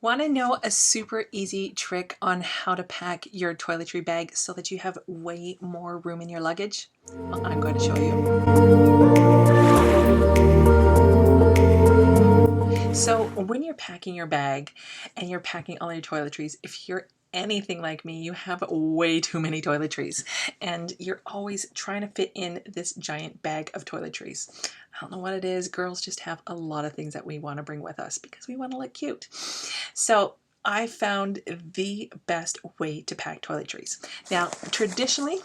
Want to know a super easy trick on how to pack your toiletry bag so that you have way more room in your luggage? Well, I'm going to show you. So when you're packing your bag and you're packing all your toiletries, if you're anything like me, you have way too many toiletries and you're always trying to fit in this giant bag of toiletries. I don't know what it is. Girls just have a lot of things that we want to bring with us because we want to look cute. So I found the best way to pack toiletries. Now, traditionally,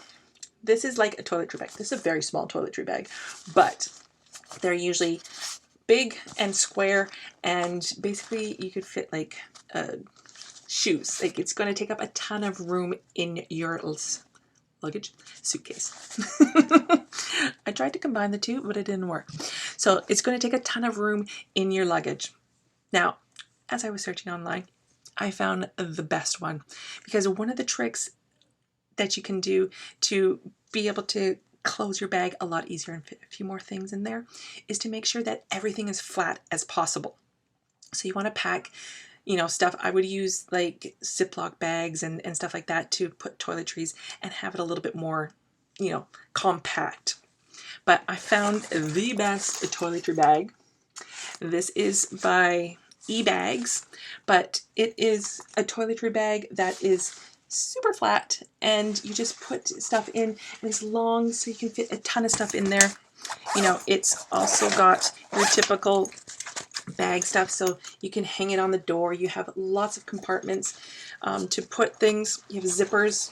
this is like a toiletry bag. This is a very small toiletry bag, but they're usually big and square, and basically you could fit like shoes. Like, it's going to take up a ton of room in your luggage suitcase. I tried to combine the two, but it didn't work. So it's going to take a ton of room in your luggage. Now, as I was searching online, I found the best one, because one of the tricks that you can do to be able to close your bag a lot easier and fit a few more things in there is to make sure that everything is flat as possible. So you want to pack, stuff. I would use like Ziploc bags and stuff like that to put toiletries and have it a little bit more, compact. But I found the best toiletry bag. This is by eBags, but it is a toiletry bag that is super flat, and you just put stuff in, and it's long so you can fit a ton of stuff in there. It's also got your typical bag stuff, so you can hang it on the door. You have lots of compartments to put things. You have zippers,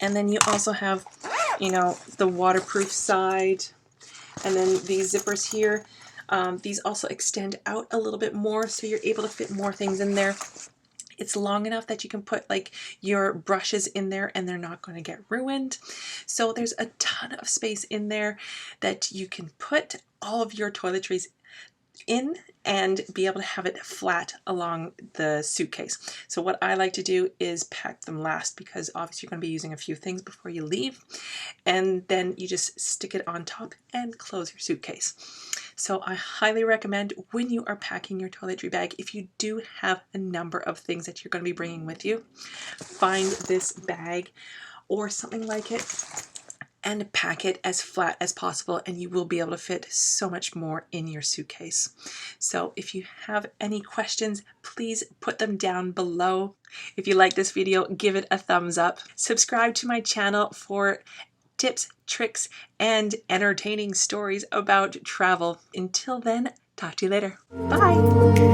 and then you also have, the waterproof side, and then these zippers here. These also extend out a little bit more, so you're able to fit more things in there. It's long enough that you can put like your brushes in there and they're not going to get ruined. So there's a ton of space in there that you can put all of your toiletries in and be able to have it flat along the suitcase. So what I like to do is pack them last, because obviously you're going to be using a few things before you leave, and then you just stick it on top and close your suitcase. So I highly recommend, when you are packing your toiletry bag, if you do have a number of things that you're going to be bringing with you, find this bag or something like it and pack it as flat as possible, and you will be able to fit so much more in your suitcase. So if you have any questions, please put them down below. If you like this video, give it a thumbs up. Subscribe to my channel for tips, tricks, and entertaining stories about travel. Until then, talk to you later. Bye!